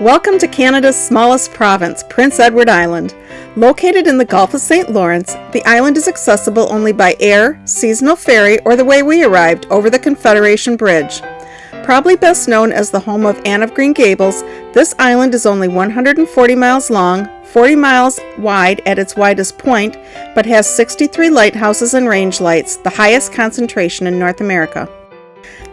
Welcome to Canada's smallest province, Prince Edward Island. Located in the Gulf of St. Lawrence, the island is accessible only by air, seasonal ferry, or the way we arrived, over the Confederation Bridge. Probably best known as the home of Anne of Green Gables, this island is only 140 miles long, 40 miles wide at its widest point, but has 63 lighthouses and range lights, the highest concentration in North America.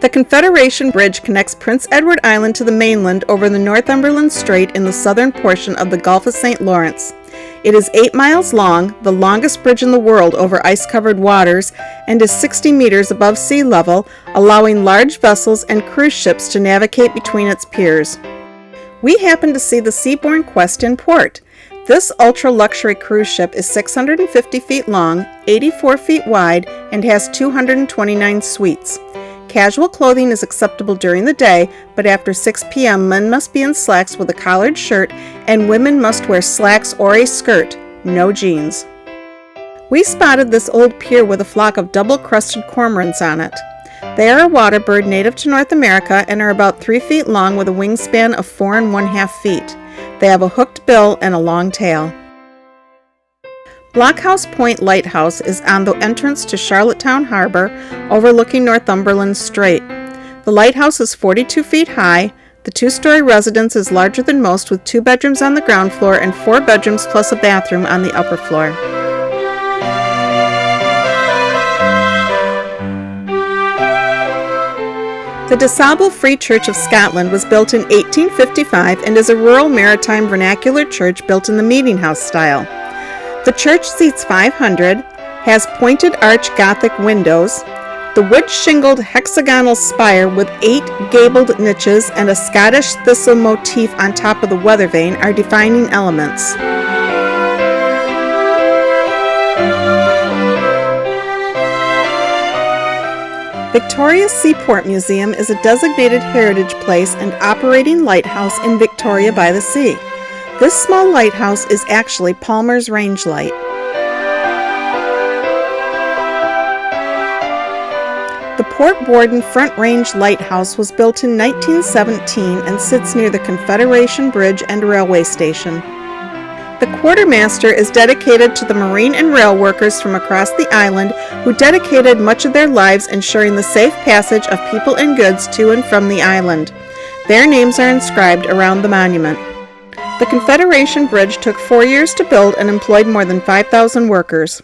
The Confederation Bridge connects Prince Edward Island to the mainland over the Northumberland Strait in the southern portion of the Gulf of St. Lawrence. It is 8 miles long, the longest bridge in the world over ice-covered waters, and is 60 meters above sea level, allowing large vessels and cruise ships to navigate between its piers. We happened to see the Seabourn Quest in port. This ultra-luxury cruise ship is 650 feet long, 84 feet wide, and has 229 suites. Casual clothing is acceptable during the day, but after 6 p.m. men must be in slacks with a collared shirt, and women must wear slacks or a skirt, no jeans. We spotted this old pier with a flock of double-crested cormorants on it. They are a water bird native to North America and are about 3 feet long with a wingspan of 4 1/2 feet. They have a hooked bill and a long tail. Blockhouse Point Lighthouse is on the entrance to Charlottetown Harbor, overlooking Northumberland Strait. The lighthouse is 42 feet high. The two-story residence is larger than most, with 2 bedrooms on the ground floor and 4 bedrooms plus a bathroom on the upper floor. The DeSable Free Church of Scotland was built in 1855 and is a rural maritime vernacular church built in the meeting house style. The church seats 500, has pointed arch Gothic windows. The wood-shingled hexagonal spire with 8 gabled niches and a Scottish thistle motif on top of the weather vane are defining elements. Victoria's Seaport Museum is a designated heritage place and operating lighthouse in Victoria by the Sea. This small lighthouse is actually Palmer's Range Light. The Port Warden Front Range Lighthouse was built in 1917 and sits near the Confederation Bridge and railway station. The quartermaster is dedicated to the marine and rail workers from across the island who dedicated much of their lives ensuring the safe passage of people and goods to and from the island. Their names are inscribed around the monument. The Confederation Bridge took 4 years to build and employed more than 5,000 workers.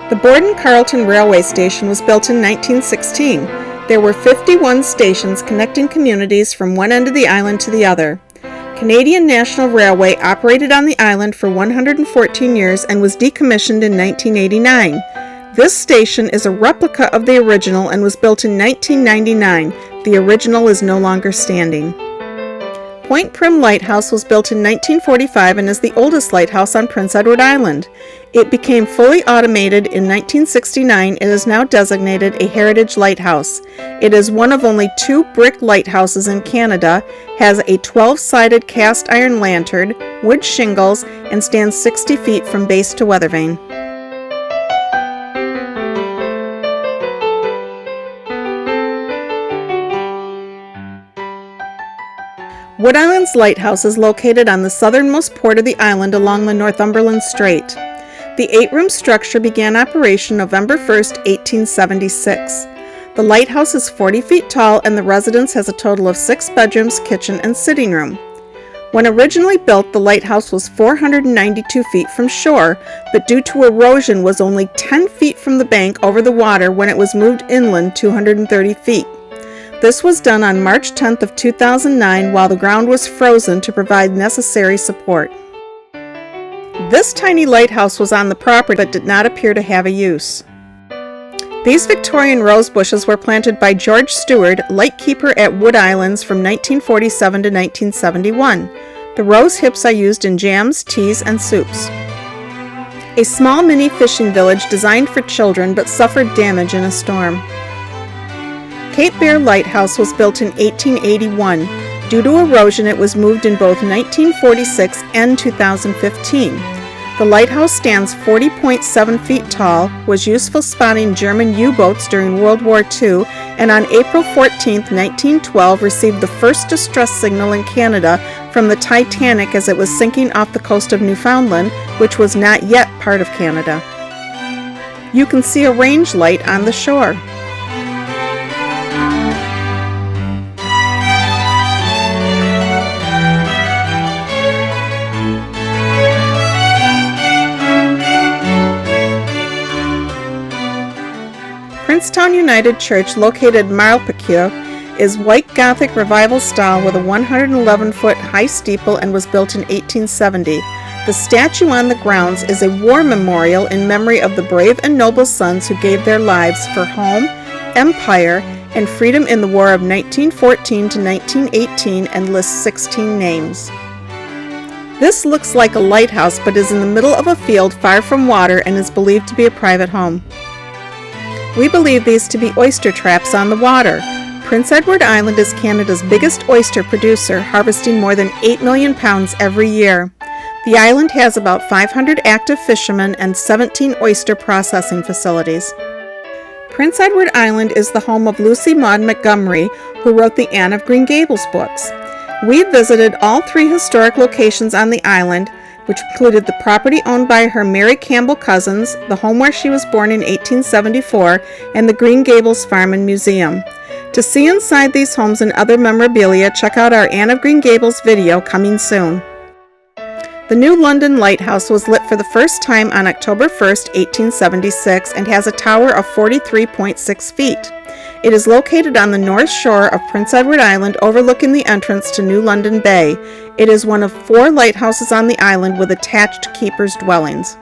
The Borden-Carleton Railway Station was built in 1916. There were 51 stations connecting communities from one end of the island to the other. Canadian National Railway operated on the island for 114 years and was decommissioned in 1989. This station is a replica of the original and was built in 1999. The original is no longer standing. Point Prim Lighthouse was built in 1945 and is the oldest lighthouse on Prince Edward Island. It became fully automated in 1969 and is now designated a heritage lighthouse. It is one of only 2 brick lighthouses in Canada, has a 12-sided cast iron lantern, wood shingles, and stands 60 feet from base to weather vane. Wood Island's lighthouse is located on the southernmost port of the island along the Northumberland Strait. The 8-room structure began operation November 1, 1876. The lighthouse is 40 feet tall and the residence has a total of 6 bedrooms, kitchen, and sitting room. When originally built, the lighthouse was 492 feet from shore, but due to erosion was only 10 feet from the bank over the water when it was moved inland 230 feet. This was done on March 10th of 2009 while the ground was frozen to provide necessary support. This tiny lighthouse was on the property but did not appear to have a use. These Victorian rose bushes were planted by George Stewart, lightkeeper at Wood Islands from 1947 to 1971. The rose hips are used in jams, teas, and soups. A small mini fishing village designed for children but suffered damage in a storm. Cape Bear Lighthouse was built in 1881. Due to erosion, it was moved in both 1946 and 2015. The lighthouse stands 40.7 feet tall, was useful spotting German U-boats during World War II, and on April 14, 1912 received the first distress signal in Canada from the Titanic as it was sinking off the coast of Newfoundland, which was not yet part of Canada. You can see a range light on the shore. Princetown United Church, located Marlpicure, is white Gothic revival style with a 111-foot high steeple and was built in 1870. The statue on the grounds is a war memorial in memory of the brave and noble sons who gave their lives for home, empire, and freedom in the War of 1914 to 1918 and lists 16 names. This looks like a lighthouse but is in the middle of a field far from water and is believed to be a private home. We believe these to be oyster traps on the water. Prince Edward Island is Canada's biggest oyster producer, harvesting more than 8 million pounds every year. The island has about 500 active fishermen and 17 oyster processing facilities. Prince Edward Island is the home of Lucy Maud Montgomery, who wrote the Anne of Green Gables books. We visited all 3 historic locations on the island, which included the property owned by her Mary Campbell cousins, the home where she was born in 1874, and the Green Gables Farm and Museum. To see inside these homes and other memorabilia, check out our Anne of Green Gables video coming soon. The new London Lighthouse was lit for the first time on October 1, 1876, and has a tower of 43.6 feet. It is located on the north shore of Prince Edward Island, overlooking the entrance to New London Bay. It is one of 4 lighthouses on the island with attached keepers' dwellings.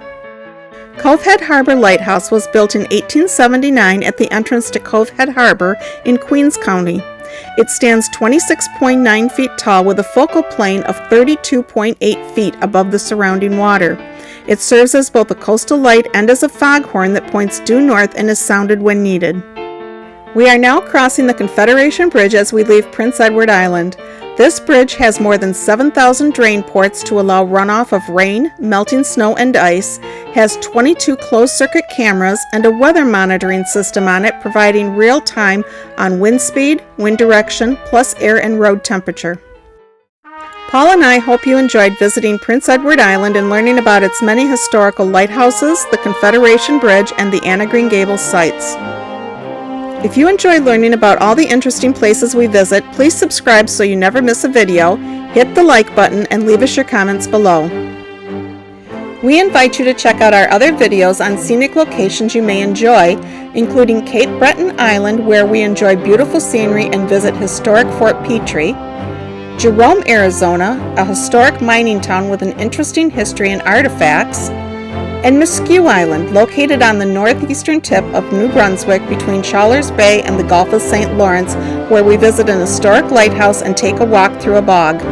Cove Head Harbor Lighthouse was built in 1879 at the entrance to Cove Head Harbor in Queens County. It stands 26.9 feet tall with a focal plane of 32.8 feet above the surrounding water. It serves as both a coastal light and as a foghorn that points due north and is sounded when needed. We are now crossing the Confederation Bridge as we leave Prince Edward Island. This bridge has more than 7,000 drain ports to allow runoff of rain, melting snow, and ice, has 22 closed-circuit cameras, and a weather monitoring system on it providing real-time on wind speed, wind direction, plus air and road temperature. Paul and I hope you enjoyed visiting Prince Edward Island and learning about its many historical lighthouses, the Confederation Bridge, and the Anne of Green Gables sites. If you enjoy learning about all the interesting places we visit, please subscribe so you never miss a video, hit the like button, and leave us your comments below. We invite you to check out our other videos on scenic locations you may enjoy, including Cape Breton Island, where we enjoy beautiful scenery and visit historic Fort Petrie, Jerome, Arizona, a historic mining town with an interesting history and artifacts, and Muskew Island, located on the northeastern tip of New Brunswick between Chaleurs Bay and the Gulf of St. Lawrence, where we visit an historic lighthouse and take a walk through a bog.